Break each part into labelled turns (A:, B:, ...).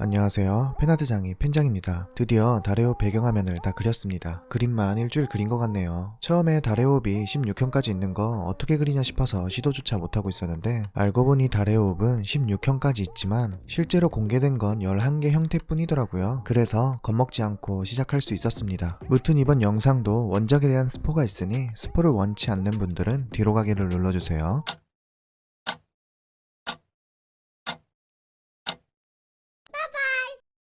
A: 안녕하세요. 펜아트장이 펜장입니다. 드디어 달의호흡 배경화면을 다 그렸습니다. 그림만 일주일 그린 것 같네요. 처음에 달의호흡이 16형까지 있는 거 어떻게 그리냐 싶어서 시도조차 못하고 있었는데 알고 보니 달의호흡은 16형까지 있지만 실제로 공개된 건 11개 형태뿐이더라고요. 그래서 겁먹지 않고 시작할 수 있었습니다. 무튼 이번 영상도 원작에 대한 스포가 있으니 스포를 원치 않는 분들은 뒤로 가기를 눌러주세요.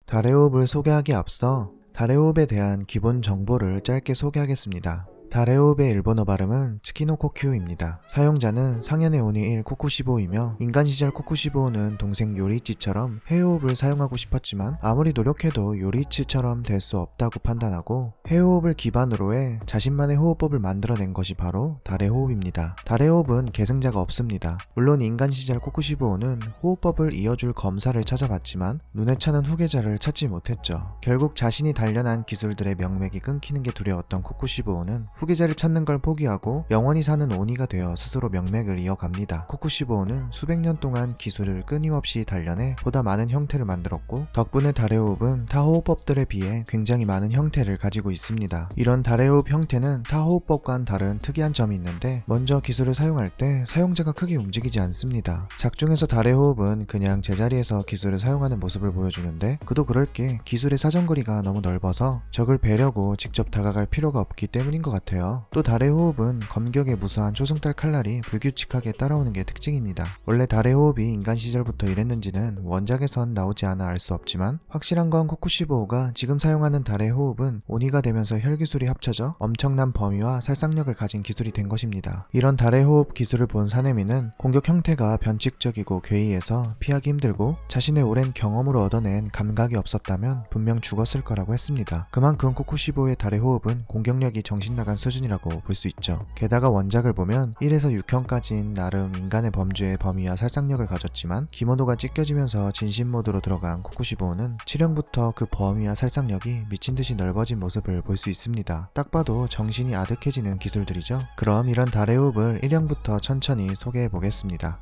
A: 달의호흡을 소개하기에 앞서 달의호흡에 대한 기본 정보를 짧게 소개하겠습니다. 달의호흡의 일본어 발음은 츠키노코큐입니다. 사용자는 상현의 오니 1 코쿠시보이며 인간 시절 코쿠시보는 동생 요리이치처럼 해호흡을 사용하고 싶었지만 아무리 노력해도 요리이치처럼 될 수 없다고 판단하고 해호흡을 기반으로 해 자신만의 호흡법을 만들어낸 것이 바로 달의 호흡입니다. 달의 호흡은 계승자가 없습니다. 물론 인간 시절 코쿠시보는 호흡법을 이어줄 검사를 찾아봤지만 눈에 차는 후계자를 찾지 못했죠. 결국 자신이 단련한 기술들의 명맥이 끊기는 게 두려웠던 코쿠시보는 후계자를 찾는 걸 포기하고 영원히 사는 오니가 되어 스스로 명맥을 이어갑니다. 코쿠시보우는 수백 년 동안 기술을 끊임없이 단련해 보다 많은 형태를 만들었고 덕분에 달의 호흡은 타 호흡법들에 비해 굉장히 많은 형태를 가지고 있습니다. 이런 달의 호흡 형태는 타 호흡법과는 다른 특이한 점이 있는데 먼저 기술을 사용할 때 사용자가 크게 움직이지 않습니다. 작중에서 달의 호흡은 그냥 제자리에서 기술을 사용하는 모습을 보여주는데 그도 그럴 게 기술의 사정거리가 너무 넓어서 적을 베려고 직접 다가갈 필요가 없기 때문인 것 같아요. 또 달의 호흡은 검격의 무수한 초승달 칼날이 불규칙하게 따라오는 게 특징입니다. 원래 달의 호흡이 인간 시절부터 이랬는지는 원작에선 나오지 않아 알 수 없지만 확실한 건 코쿠시보우가 지금 사용하는 달의 호흡은 오니가 되면서 혈기술이 합쳐져 엄청난 범위와 살상력을 가진 기술이 된 것입니다. 이런 달의 호흡 기술을 본 사내미는 공격 형태가 변칙적이고 괴이해서 피하기 힘들고 자신의 오랜 경험으로 얻어낸 감각이 없었다면 분명 죽었을 거라고 했습니다. 그만큼 코쿠시보우의 달의 호흡은 공격력이 정신 나간 수준이라고 볼 수 있죠. 게다가 원작을 보면 1에서 6형까지는 나름 인간의 범주의 범위와 살상력을 가졌지만 기모도가 찢겨지면서 진심 모드로 들어간 코쿠시보우는 7형부터 그 범위와 살상력이 미친듯이 넓어진 모습을 볼 수 있습니다. 딱 봐도 정신이 아득해지는 기술들이죠. 그럼 이런 달의 호흡을 1형부터 천천히 소개해 보겠습니다.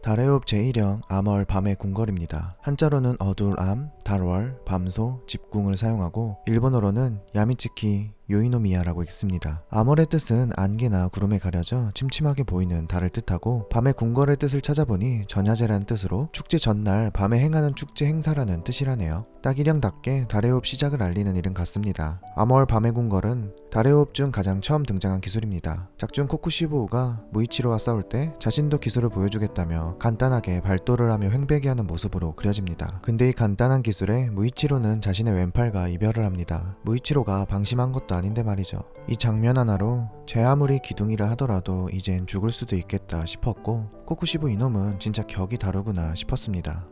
A: 달의 호흡 제1형 암월 밤의 궁궐입니다. 한자로는 어두울 암, 달월, 밤소, 집궁을 사용하고 일본어로는 야미츠키 요이노미야라고 읽습니다. 암월의 뜻은 안개나 구름에 가려져 침침하게 보이는 달을 뜻하고 밤의 궁궐의 뜻을 찾아보니 전야제라는 뜻으로 축제 전날 밤에 행하는 축제 행사라는 뜻이라네요. 딱 1형답게 달의 호흡 시작을 알리는 이름 같습니다. 암월 밤의 궁궐은 달의 호흡 중 가장 처음 등장한 기술입니다. 작중 코쿠시보우가 무이치로와 싸울 때 자신도 기술을 보여주겠다며 간단하게 발도를 하며 횡배기하는 모습으로 그려집니다. 근데 이 간단한 기술에 무이치로는 자신의 왼팔과 이별을 합니다. 무이치로가 방심한 것도 아닌데 말이죠. 이 장면 하나로 제 아무리 기둥이라 하더라도 이젠 죽을 수도 있겠다 싶었고 코쿠시보 이놈은 진짜 격이 다르구나 싶었습니다.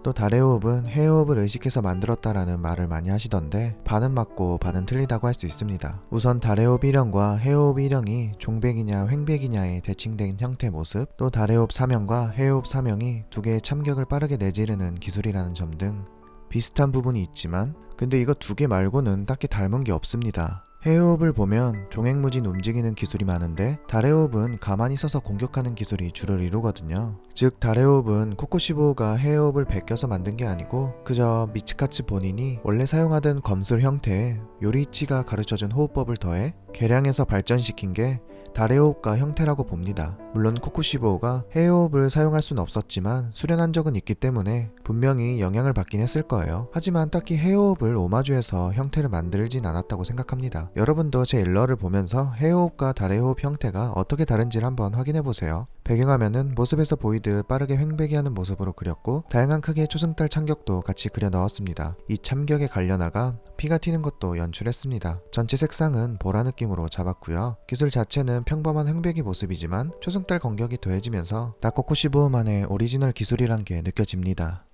A: 또 달의 호흡은 해호흡을 의식해서 만들었다라는 말을 많이 하시던데 반은 맞고 반은 틀리다고 할 수 있습니다. 우선 달의 호흡 1형과 해호흡 1형이 종백이냐 횡백이냐의 대칭된 형태 모습, 또 달의 호흡 3형과 해호흡 3형이 두 개의 참격을 빠르게 내지르는 기술이라는 점 등 비슷한 부분이 있지만 근데 이거 두 개 말고는 딱히 닮은 게 없습니다. 해호흡을 보면 종횡무진 움직이는 기술이 많은데 달의 호흡은 가만히 서서 공격하는 기술이 주를 이루거든요. 즉 달의 호흡은 코쿠시보우가 해호흡을 베껴서 만든 게 아니고 그저 미츠카츠 본인이 원래 사용하던 검술 형태에 요리이치가 가르쳐준 호흡법을 더해 개량해서 발전시킨 게 달의 호흡과 형태라고 봅니다. 물론 코쿠시보우가 해호흡을 사용할 수는 없었지만 수련한 적은 있기 때문에 분명히 영향을 받긴 했을 거예요. 하지만 딱히 해호흡을 오마주해서 형태를 만들진 않았다고 생각합니다. 여러분도 제 일러를 보면서 해호흡과 달의 호흡 형태가 어떻게 다른지를 한번 확인해보세요. 배경화면은 모습에서 보이듯 빠르게 횡배기하는 모습으로 그렸고 다양한 크기의 초승달 참격도 같이 그려 넣었습니다. 이 참격에 관련하가 피가 튀는 것도 연출했습니다. 전체 색상은 보라 느낌으로 잡았고요. 기술 자체는 평범한 횡배기 모습이지만 초승달 공격이 더해지면서 코쿠시보우만의 오리지널 기술이란 게 느껴집니다.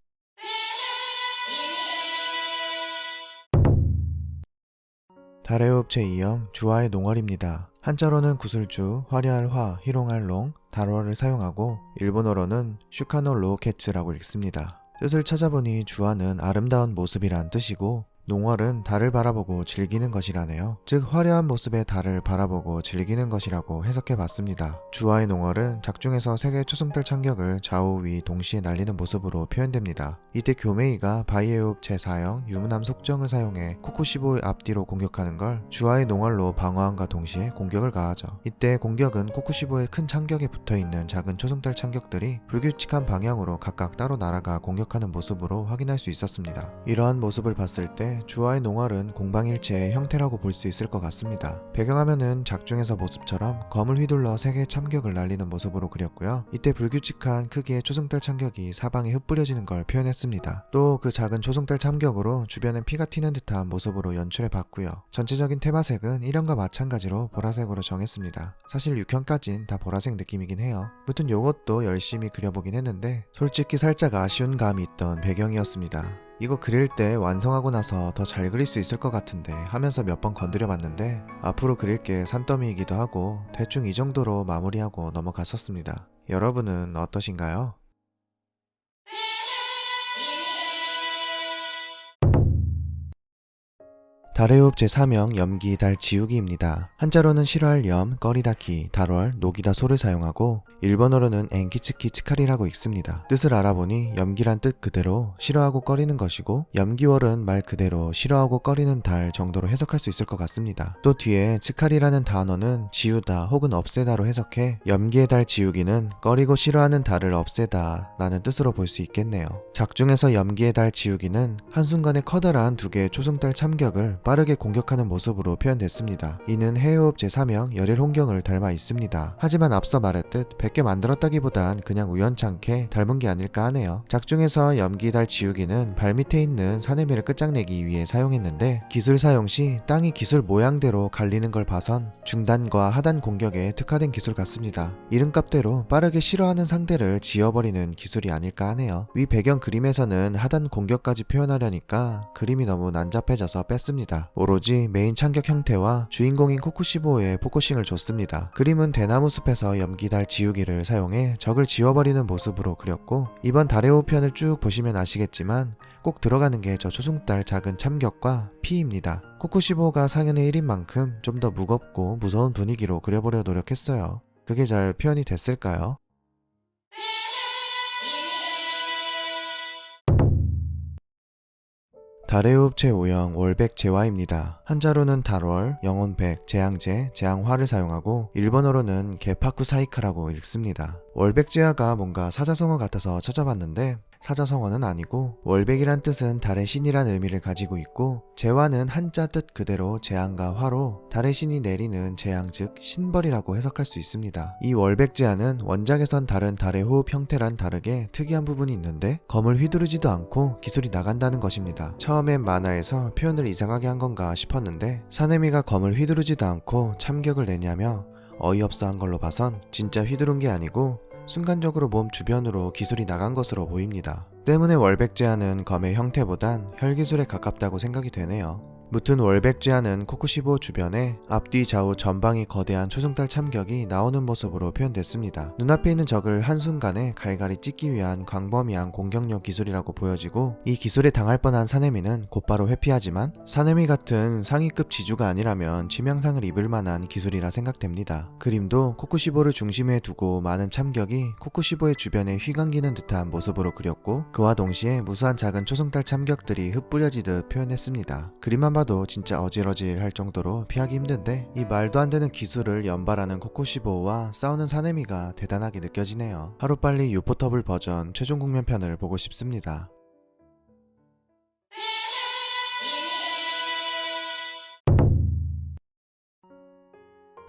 A: 달의 호흡 제2형 주화의 농월입니다. 한자로는 구슬주, 화려할 화, 희롱할 롱, 달월을 사용하고 일본어로는 슈카노 로우케츠라고 읽습니다. 뜻을 찾아보니 주화는 아름다운 모습이란 뜻이고 농월은 달을 바라보고 즐기는 것이라네요. 즉 화려한 모습의 달을 바라보고 즐기는 것이라고 해석해봤습니다. 주화의 농월은 작중에서 세계 초승달 참격을 좌우 위 동시에 날리는 모습으로 표현됩니다. 이때 교메이가 바이에옵 제4형 유문함 속정을 사용해 코쿠시보의 앞뒤로 공격하는 걸 주화의 농월로 방어함과 동시에 공격을 가하죠. 이때 공격은 코쿠시보의 큰 참격에 붙어있는 작은 초승달 참격들이 불규칙한 방향으로 각각 따로 날아가 공격하는 모습으로 확인할 수 있었습니다. 이러한 모습을 봤을 때 주화의 농월은 공방일체의 형태라고 볼 수 있을 것 같습니다. 배경화면은 작중에서 모습처럼 검을 휘둘러 세개의 참격을 날리는 모습으로 그렸고요. 이때 불규칙한 크기의 초승달 참격이 사방에 흩뿌려지는 걸 표현했습니다. 또 그 작은 초승달 참격으로 주변엔 피가 튀는 듯한 모습으로 연출해봤고요. 전체적인 테마색은 1형과 마찬가지로 보라색으로 정했습니다. 사실 6형까진 다 보라색 느낌이긴 해요. 무튼 요것도 열심히 그려보긴 했는데 솔직히 살짝 아쉬운 감이 있던 배경이었습니다. 이거 그릴 때 완성하고 나서 더 잘 그릴 수 있을 것 같은데 하면서 몇 번 건드려 봤는데 앞으로 그릴 게 산더미이기도 하고 대충 이 정도로 마무리하고 넘어갔었습니다. 여러분은 어떠신가요? 달의 호흡 제3형 염기 달 지우기입니다. 한자로는 싫어할 염, 꺼리다키, 달월, 녹이다 소를 사용하고 일본어로는 엔키츠키 츠카리라고 읽습니다. 뜻을 알아보니 염기란 뜻 그대로 싫어하고 꺼리는 것이고 염기월은 말 그대로 싫어하고 꺼리는 달 정도로 해석할 수 있을 것 같습니다. 또 뒤에 츠카리라는 단어는 지우다 혹은 없애다로 해석해 염기의 달 지우기는 꺼리고 싫어하는 달을 없애다 라는 뜻으로 볼 수 있겠네요. 작중에서 염기의 달 지우기는 한순간에 커다란 두 개의 초승달 참격을 빠르게 공격하는 모습으로 표현됐습니다. 이는 해호흡 제3형 열일 홍경을 닮아 있습니다. 하지만 앞서 말했듯 100개 만들었다기보단 그냥 우연찮게 닮은 게 아닐까 하네요. 작중에서 염기달 지우기는 발밑에 있는 사내미를 끝장내기 위해 사용했는데 기술 사용 시 땅이 기술 모양대로 갈리는 걸 봐선 중단과 하단 공격에 특화된 기술 같습니다. 이름값대로 빠르게 싫어하는 상대를 지워버리는 기술이 아닐까 하네요. 위 배경 그림에서는 하단 공격까지 표현하려니까 그림이 너무 난잡해져서 뺐습니다. 오로지 메인 참격 형태와 주인공인 코쿠시보에 포커싱을 줬습니다. 그림은 대나무 숲에서 염기달 지우기를 사용해 적을 지워버리는 모습으로 그렸고 이번 달의 호편을 쭉 보시면 아시겠지만 꼭 들어가는 게 저 초승달 작은 참격과 피입니다. 코쿠시보가 상현의 1인 만큼 좀 더 무겁고 무서운 분위기로 그려보려 노력했어요. 그게 잘 표현이 됐을까요? 달의 호흡 제5형 월백 제화입니다. 한자로는 달월, 영혼백, 재앙제, 재앙화를 사용하고 일본어로는 게파쿠 사이카라고 읽습니다. 월백 제화가 뭔가 사자성어 같아서 찾아봤는데 사자성어는 아니고 월백이란 뜻은 달의 신이란 의미를 가지고 있고 제화는 한자 뜻 그대로 재앙과 화로 달의 신이 내리는 재앙 즉 신벌이라고 해석할 수 있습니다. 이 월백 제화는 원작에선 다른 달의 호흡 형태란 다르게 특이한 부분이 있는데 검을 휘두르지도 않고 기술이 나간다는 것입니다. 처음엔 만화에서 표현을 이상하게 한 건가 싶었는데 사내미가 검을 휘두르지도 않고 참격을 내냐며 어이없어 한 걸로 봐선 진짜 휘두른 게 아니고 순간적으로 몸 주변으로 기술이 나간 것으로 보입니다. 때문에 월백 제화는 검의 형태보단 혈기술에 가깝다고 생각이 되네요. 무튼 월백 제화는 코쿠시보 주변에 앞뒤 좌우 전방이 거대한 초승달 참격이 나오는 모습으로 표현됐습니다. 눈앞에 있는 적을 한순간에 갈갈이 찢기 위한 광범위한 공격력 기술이라고 보여지고 이 기술에 당할 뻔한 사내미는 곧바로 회피하지만 사내미 같은 상위급 지주가 아니라면 치명상을 입을 만한 기술이라 생각됩니다. 그림도 코쿠시보를 중심에 두고 많은 참격이 코쿠시보의 주변에 휘감기는 듯한 모습으로 그렸고 그와 동시에 무수한 작은 초승달 참격들이 흩뿌려지듯 표현했습니다. 그림만 봐도 진짜 어질어질할 정도로 피하기 힘든데 이 말도 안 되는 기술을 연발하는 코쿠시보우와 싸우는 사내미가 대단하게 느껴지네요. 하루빨리 유포터블 버전 최종 국면편을 보고 싶습니다.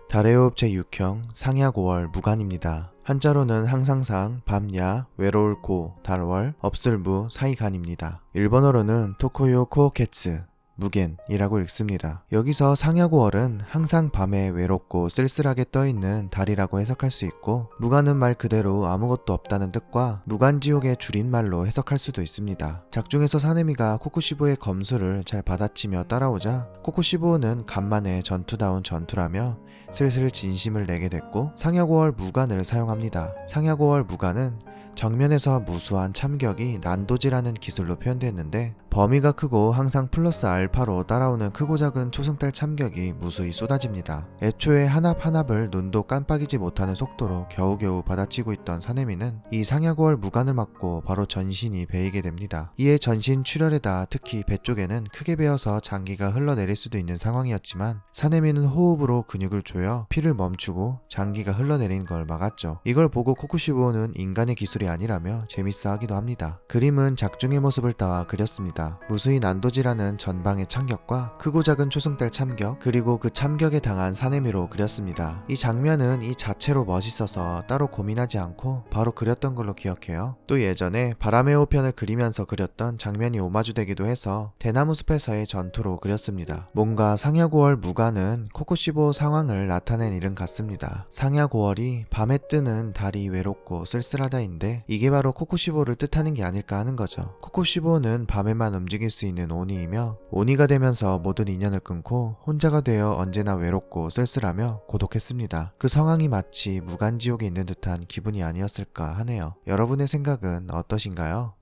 A: 달의 호흡 제6형 상야 5월 무간입니다. 한자로는 항상상, 밤야, 외로울 고, 달월, 없을 무, 사이간입니다. 일본어로는 토코요 코오케츠 무겐이라고 읽습니다. 여기서 상야고월은 항상 밤에 외롭고 쓸쓸하게 떠있는 달이라고 해석할 수 있고 무간은 말 그대로 아무것도 없다는 뜻과 무간지옥의 줄임말로 해석할 수도 있습니다. 작중에서 사내미가 코쿠시보의 검수를 잘 받아치며 따라오자 코쿠시보는 간만에 전투다운 전투라며 슬슬 진심을 내게 됐고 상야고월 무간을 사용합니다. 상야고월 무간은 정면에서 무수한 참격이 난도지라는 기술로 표현됐는데, 범위가 크고 항상 플러스 알파로 따라오는 크고 작은 초승달 참격이 무수히 쏟아집니다. 애초에 한 합 한 합을 눈도 깜빡이지 못하는 속도로 겨우겨우 받아치고 있던 사내미는 이 상야고월 무관을 맞고 바로 전신이 베이게 됩니다. 이에 전신 출혈에다 특히 배 쪽에는 크게 베어서 장기가 흘러내릴 수도 있는 상황이었지만, 사내미는 호흡으로 근육을 조여 피를 멈추고 장기가 흘러내리는 걸 막았죠. 이걸 보고 코쿠시보는 인간의 기술이 아니라며 재밌어 하기도 합니다. 그림은 작중의 모습을 따와 그렸습니다. 무수히 난도지라는 전방의 참격과 크고 작은 초승달 참격, 그리고 그 참격에 당한 사내미로 그렸습니다. 이 장면은 이 자체로 멋있어서 따로 고민하지 않고 바로 그렸던 걸로 기억해요. 또 예전에 바람의 호편을 그리면서 그렸던 장면이 오마주되기도 해서 대나무 숲에서의 전투로 그렸습니다. 뭔가 상야고월 무관은 코쿠시보 상황을 나타낸 이름 같습니다. 상야고월이 밤에 뜨는 달이 외롭고 쓸쓸하다인데, 이게 바로 코쿠시보를 뜻하는 게 아닐까 하는 거죠. 코쿠시보는 밤에만 움직일 수 있는 오니이며, 오니가 되면서 모든 인연을 끊고 혼자가 되어 언제나 외롭고 쓸쓸하며 고독했습니다. 그 상황이 마치 무간지옥에 있는 듯한 기분이 아니었을까 하네요. 여러분의 생각은 어떠신가요?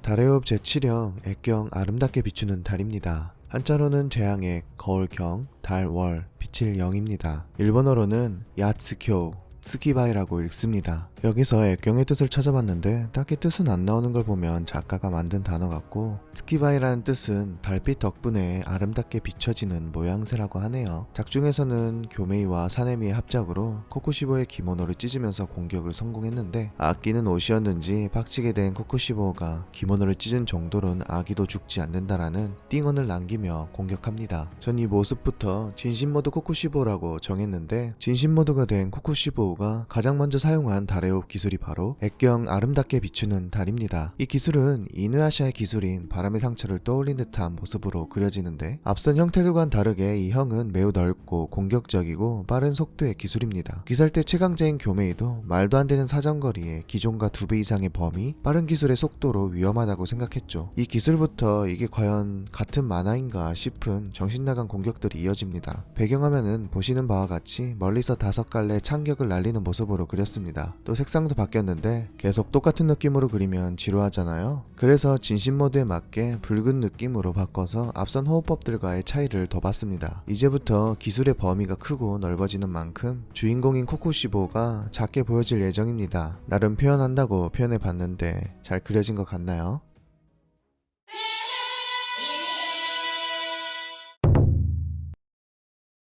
A: 달의 호흡 제7형 액경 아름답게 비추는 달입니다. 한자로는 재앙액, 거울경, 달, 월, 빛일 영입니다. 일본어로는 야츠쿄, 스키바이라고 읽습니다. 여기서 액경의 뜻을 찾아봤는데 딱히 뜻은 안 나오는 걸 보면 작가가 만든 단어 같고, 스키바이라는 뜻은 달빛 덕분에 아름답게 비춰지는 모양새라고 하네요. 작중에서는 교메이와 사네미의 합작으로 코쿠시보의 기모노를 찢으면서 공격을 성공했는데, 아끼는 옷이었는지 빡치게 된 코쿠시보가 기모노를 찢은 정도로는 아기도 죽지 않는다라는 띵언을 남기며 공격합니다. 전 이 모습부터 진심모드 코쿠시보라고 정했는데, 진심모드가 된 코쿠시보가 가장 먼저 사용한 달의 호흡 기술이 바로 액경 아름답게 비추는 달입니다. 이 기술은 이누야샤의 기술인 바람의 상처를 떠올린 듯한 모습으로 그려지는데, 앞선 형태들과는 다르게 이 형은 매우 넓고 공격적이고 빠른 속도의 기술입니다. 귀살대 최강자인 교메이도 말도 안 되는 사정거리에 기존과 2배 이상의 범위, 빠른 기술의 속도로 위험하다고 생각했죠. 이 기술부터 이게 과연 같은 만화인가 싶은 정신나간 공격들이 이어집니다. 배경화면은 보시는 바와 같이 멀리서 5갈래 참격을 날리는 모습으로 그렸습니다. 또 색상도 바뀌었는데 계속 똑같은 느낌으로 그리면 지루하잖아요. 그래서 진심 모드에 맞게 붉은 느낌으로 바꿔서 앞선 호흡법들과의 차이를 더 봤습니다. 이제부터 기술의 범위가 크고 넓어지는 만큼 주인공인 코쿠시보가 작게 보여질 예정입니다. 나름 표현한다고 표현해봤는데 잘 그려진 것 같나요?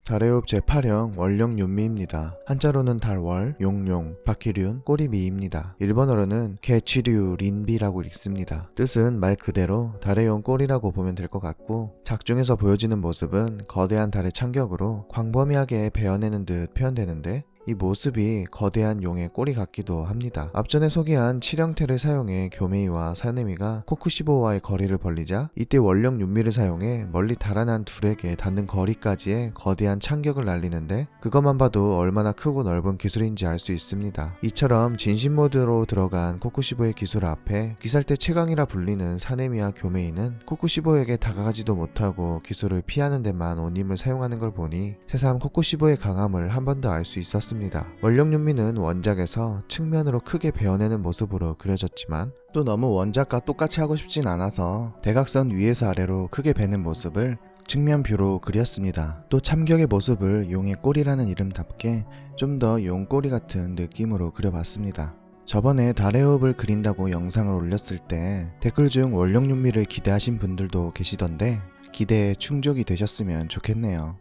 A: 달의 호흡 제8형 월령 윤미입니다. 한자로는 달월, 용용, 박희륜, 꼬리미입니다. 일본어로는 개취류 린비라고 읽습니다. 뜻은 말 그대로 달의 용 꼬리라고 보면 될 것 같고, 작중에서 보여지는 모습은 거대한 달의 참격으로 광범위하게 베어내는 듯 표현되는데, 이 모습이 거대한 용의 꼬리 같기도 합니다. 앞전에 소개한 칠형태를 사용해 교메이와 사네미가 코쿠시보와의 거리를 벌리자, 이때 원령 윤미를 사용해 멀리 달아난 둘에게 닿는 거리까지의 거대한 참격을 날리는데, 그것만 봐도 얼마나 크고 넓은 기술인지 알 수 있습니다. 이처럼 진심 모드로 들어간 코쿠시보의 기술 앞에 귀살대 최강이라 불리는 사네미와 교메이는 코쿠시보에게 다가가지도 못하고 기술을 피하는 데만 온 힘을 사용하는 걸 보니 새삼 코쿠시보의 강함을 한 번 더 알 수 있었습니다. 원령윤미는 원작에서 측면으로 크게 베어내는 모습으로 그려졌지만, 또 너무 원작과 똑같이 하고 싶진 않아서 대각선 위에서 아래로 크게 베는 모습을 측면 뷰로 그렸습니다. 또 참격의 모습을 용의 꼬리라는 이름답게 좀 더 용꼬리 같은 느낌으로 그려봤습니다. 저번에 달의 호흡을 그린다고 영상을 올렸을 때 댓글 중 원령윤미를 기대하신 분들도 계시던데, 기대에 충족이 되셨으면 좋겠네요.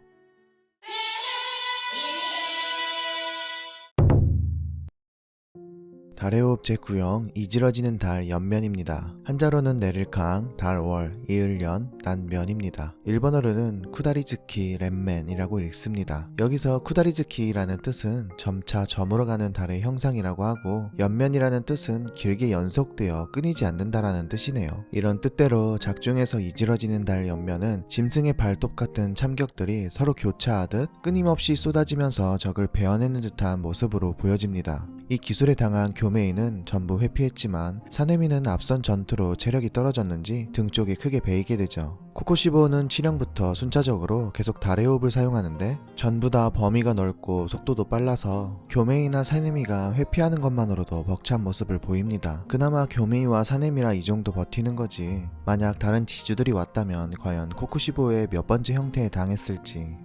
A: 달의 호흡 제9형 이지러지는 달 연면입니다. 한자로는 내릴강, 달월, 이을년, 난면입니다. 일본어로는 쿠다리즈키 렘멘이라고 읽습니다. 여기서 쿠다리즈키라는 뜻은 점차 저물어가는 달의 형상이라고 하고, 연면이라는 뜻은 길게 연속되어 끊이지 않는다라는 뜻이네요. 이런 뜻대로 작중에서 이지러지는 달 연면은 짐승의 발톱 같은 참격들이 서로 교차하듯 끊임없이 쏟아지면서 적을 베어내는 듯한 모습으로 보여집니다. 이 기술에 당한 교메이는 전부 회피했지만 사네미는 앞선 전투로 체력이 떨어졌는지 등 쪽이 크게 베이게 되죠. 코코시보는 치령부터 순차적으로 계속 달의 호흡을 사용하는데 전부 다 범위가 넓고 속도도 빨라서 교메이나 사네미가 회피하는 것만으로도 벅찬 모습을 보입니다. 그나마 교메이와 사네미라 이 정도 버티는 거지, 만약 다른 지주들이 왔다면 과연 코코시보의 몇 번째 형태에 당했을지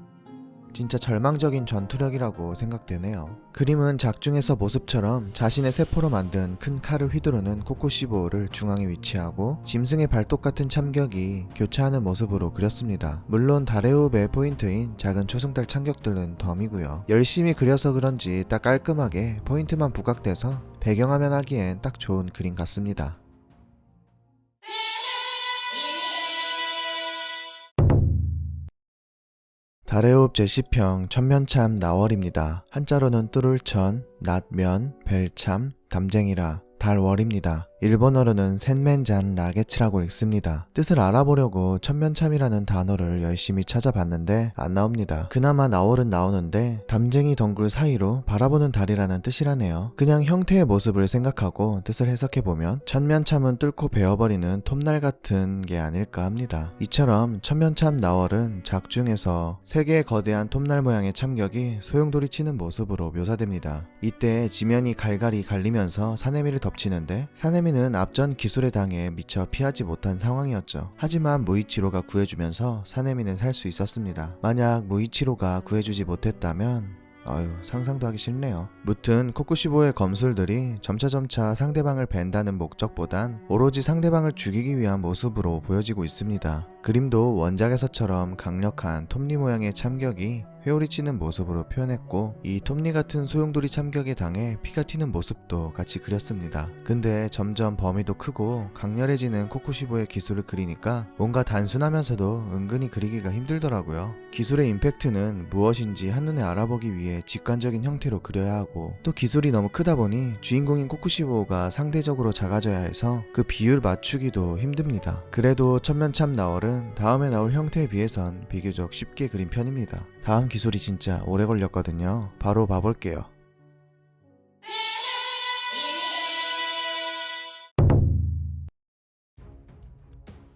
A: 진짜 절망적인 전투력이라고 생각되네요. 그림은 작중에서 모습처럼 자신의 세포로 만든 큰 칼을 휘두르는 코코시보를 중앙에 위치하고 짐승의 발톱 같은 참격이 교차하는 모습으로 그렸습니다. 물론 달의 호흡의 포인트인 작은 초승달 참격들은 덤이고요. 열심히 그려서 그런지 딱 깔끔하게 포인트만 부각돼서 배경화면 하기엔 딱 좋은 그림 같습니다. 달의 호흡 제10평 천면참 나월입니다. 한자로는 뚜룰천, 낫면, 벨참, 담쟁이라 달월입니다. 일본어로는 센맨잔 라게츠라고 읽습니다. 뜻을 알아보려고 천면참이라는 단어를 열심히 찾아봤는데 안 나옵니다. 그나마 나월은 나오는데 담쟁이 덩굴 사이로 바라보는 달이라는 뜻이라네요. 그냥 형태의 모습을 생각하고 뜻을 해석해보면 천면참은 뚫고 베어버리는 톱날 같은 게 아닐까 합니다. 이처럼 천면참 나월은 작중에서 세 개의 거대한 톱날 모양의 참격이 소용돌이 치는 모습으로 묘사됩니다. 이때 지면이 갈갈이 갈리면서 사네미를 덮치는데 사네미는 앞전 기술에 당해 미처 피하지 못한 상황이었죠. 하지만 무이치로가 구해주면서 사네미는 살 수 있었습니다. 만약 무이치로가 구해주지 못했다면 상상도 하기 싫네요. 무튼 코쿠시보의 검술들이 점차점차 상대방을 벤다는 목적보단 오로지 상대방을 죽이기 위한 모습으로 보여지고 있습니다. 그림도 원작에서처럼 강력한 톱니 모양의 참격이 회오리치는 모습으로 표현했고 이 톱니 같은 소용돌이 참격에 당해 피가 튀는 모습도 같이 그렸습니다. 근데 점점 범위도 크고 강렬해지는 코쿠시보의 기술을 그리니까 뭔가 단순하면서도 은근히 그리기가 힘들더라고요. 기술의 임팩트는 무엇인지 한눈에 알아보기 위해 직관적인 형태로 그려야 하고 또 기술이 너무 크다 보니 주인공인 코쿠시보가 상대적으로 작아져야 해서 그 비율 맞추기도 힘듭니다. 그래도 천면참 나월은 다음에 나올 형태에 비해선 비교적 쉽게 그린 편입니다. 다음 기술이 진짜 오래 걸렸거든요. 바로 봐볼게요.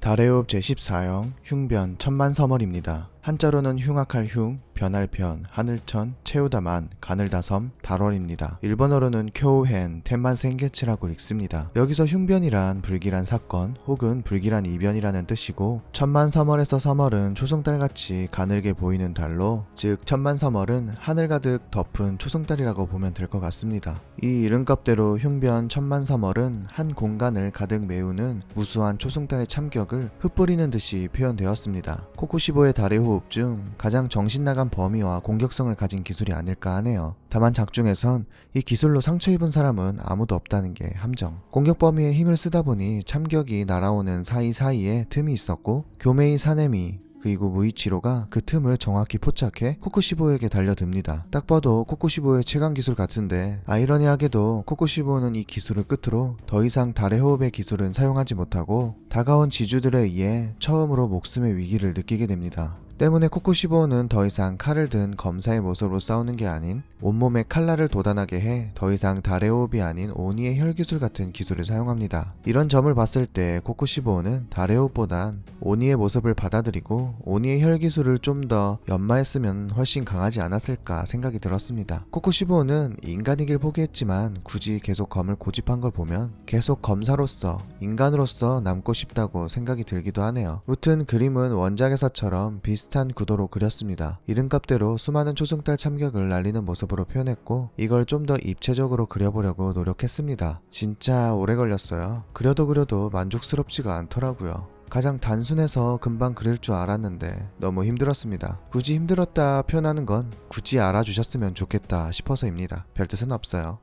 A: 달의 호흡 제14형 흉변 천만서멀입니다. 한자로는 흉악할 흉, 변할 변, 하늘천, 채우다만, 가늘다섬, 달월입니다. 일본어로는 쿄우헨, 텐만생게츠라고 읽습니다. 여기서 흉변이란 불길한 사건 혹은 불길한 이변이라는 뜻이고 천만서멀에서 서멀은 초승달같이 가늘게 보이는 달로 즉 천만서멀은 하늘 가득 덮은 초승달이라고 보면 될 것 같습니다. 이 이름값대로 흉변 천만서멀은 한 공간을 가득 메우는 무수한 초승달의 참격을 흩뿌리는 듯이 표현되었습니다. 코쿠시보의 달의 호흡 중 가장 정신나간 범위와 공격성을 가진 기술이 아닐까 하네요. 다만 작중에선 이 기술로 상처 입은 사람은 아무도 없다는 게 함정. 공격 범위에 힘을 쓰다 보니 참격이 날아오는 사이사이에 틈이 있었고 교메이 사네미 그리고 무이치로가 그 틈을 정확히 포착해 코쿠시보에게 달려듭니다. 딱 봐도 코쿠시보의 최강 기술 같은데 아이러니하게도 코쿠시보는 이 기술을 끝으로 더 이상 달의 호흡의 기술은 사용하지 못하고 다가온 지주들에 의해 처음으로 목숨의 위기를 느끼게 됩니다. 때문에 코쿠시보는 더 이상 칼을 든 검사의 모습으로 싸우는 게 아닌 온몸에 칼날을 도단하게 해 더 이상 달의 호흡이 아닌 오니의 혈기술 같은 기술을 사용합니다. 이런 점을 봤을 때 코쿠시보는 달의 호흡보단 오니의 모습을 받아들이고 오니의 혈기술을 좀 더 연마했으면 훨씬 강하지 않았을까 생각이 들었습니다. 코쿠시보는 인간이길 포기했지만 굳이 계속 검을 고집한 걸 보면 계속 검사로서 인간으로서 남고 싶다고 생각이 들기도 하네요. 무튼 그림은 원작에서처럼 비슷한 구도로 그렸습니다. 이름값대로 수많은 초승달 참격을 날리는 모습으로 표현했고 이걸 좀 더 입체적으로 그려보려고 노력했습니다. 진짜 오래 걸렸어요. 그려도 만족스럽지가 않더라고요. 가장 단순해서 금방 그릴 줄 알았는데 너무 힘들었습니다. 굳이 힘들었다 표현하는 건 굳이 알아주셨으면 좋겠다 싶어서입니다. 별 뜻은 없어요.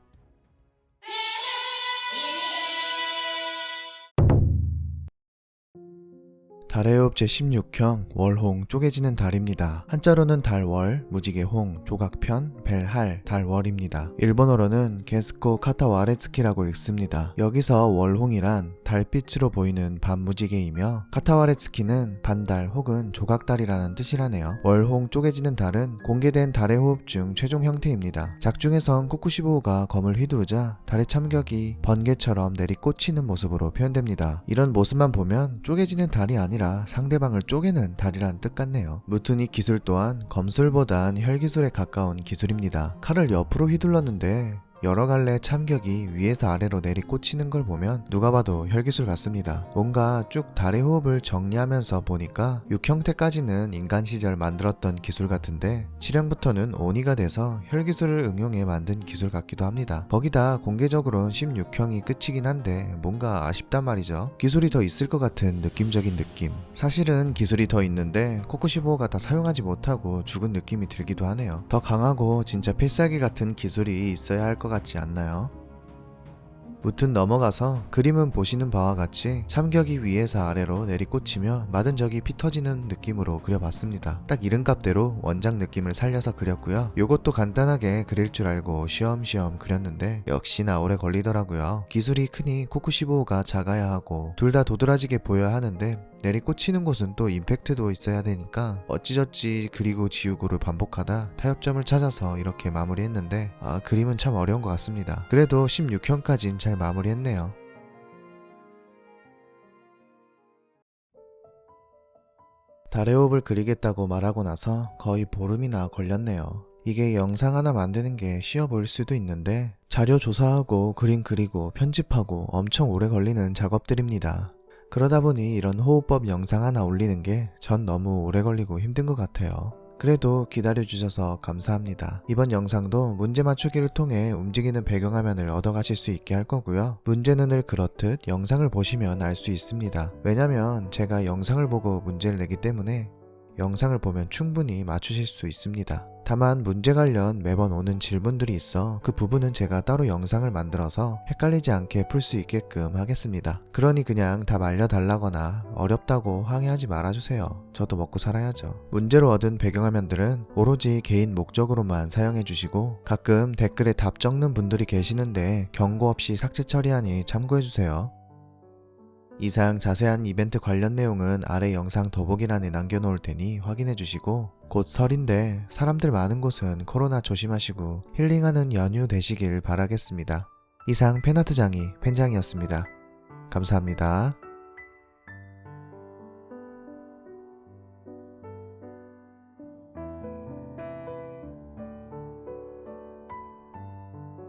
A: 달의 호흡 제16형 월홍 쪼개지는 달입니다. 한자로는 달월, 무지개홍, 조각편, 벨할, 달월입니다. 일본어로는 게스코 카타와레츠키라고 읽습니다. 여기서 월홍이란 달빛으로 보이는 밤무지개이며 카타와레츠키는 반달 혹은 조각달이라는 뜻이라네요. 월홍 쪼개지는 달은 공개된 달의 호흡 중 최종 형태입니다. 작중에선 코쿠시보우가 검을 휘두르자 달의 참격이 번개처럼 내리꽂히는 모습으로 표현됩니다. 이런 모습만 보면 쪼개지는 달이 아니라 상대방을 쪼개는 달이란 뜻 같네요. 무튼 이 기술 또한 검술보단 혈기술에 가까운 기술입니다. 칼을 옆으로 휘둘렀는데 여러 갈래 참격이 위에서 아래로 내리꽂히는 걸 보면 누가 봐도 혈기술 같습니다. 뭔가 쭉 달의 호흡을 정리하면서 보니까 6형태까지는 인간 시절 만들었던 기술 같은데 7형부터는 온이가 돼서 혈기술을 응용해 만든 기술 같기도 합니다. 거기다 공개적으로는 16형이 끝이긴 한데 뭔가 아쉽단 말이죠. 기술이 더 있을 것 같은 느낌적인 느낌. 사실은 기술이 더 있는데 코쿠시보우가 다 사용하지 못하고 죽은 느낌이 들기도 하네요. 더 강하고 진짜 필살기 같은 기술이 있어야 할 것 같지 않나요? 무튼 넘어가서 그림은 보시는 바와 같이 참격이 위에서 아래로 내리꽂히며 맞은 적이 피 터지는 느낌으로 그려봤습니다. 딱 이름값대로 원작 느낌을 살려서 그렸고요. 요것도 간단하게 그릴 줄 알고 쉬엄쉬엄 그렸는데 역시나 오래 걸리더라고요. 기술이 크니 코쿠시보우가 작아야 하고 둘 다 도드라지게 보여야 하는데 내리꽂히는 곳은 또 임팩트도 있어야 되니까 어찌저찌 그리고 지우고를 반복하다 타협점을 찾아서 이렇게 마무리했는데 그림은 참 어려운 것 같습니다. 그래도 16형까진 잘 마무리했네요. 달의 호흡을 그리겠다고 말하고 나서 거의 보름이나 걸렸네요. 이게 영상 하나 만드는 게 쉬워 보일 수도 있는데 자료 조사하고 그림 그리고 편집하고 엄청 오래 걸리는 작업들입니다. 그러다 보니 이런 호흡법 영상 하나 올리는 게 전 너무 오래 걸리고 힘든 것 같아요. 그래도 기다려주셔서 감사합니다. 이번 영상도 문제 맞추기를 통해 움직이는 배경화면을 얻어가실 수 있게 할 거고요. 문제는 늘 그렇듯 영상을 보시면 알 수 있습니다. 왜냐면 제가 영상을 보고 문제를 내기 때문에 영상을 보면 충분히 맞추실 수 있습니다. 다만 문제 관련 매번 오는 질문들이 있어 그 부분은 제가 따로 영상을 만들어서 헷갈리지 않게 풀 수 있게끔 하겠습니다. 그러니 그냥 답 알려달라거나 어렵다고 항의하지 말아주세요. 저도 먹고 살아야죠. 문제로 얻은 배경화면들은 오로지 개인 목적으로만 사용해주시고 가끔 댓글에 답 적는 분들이 계시는데 경고 없이 삭제 처리하니 참고해주세요. 이상 자세한 이벤트 관련 내용은 아래 영상 더보기란에 남겨놓을 테니 확인해주시고 곧 설인데 사람들 많은 곳은 코로나 조심하시고 힐링하는 연휴 되시길 바라겠습니다. 이상 팬아트장이 팬장이었습니다. 감사합니다.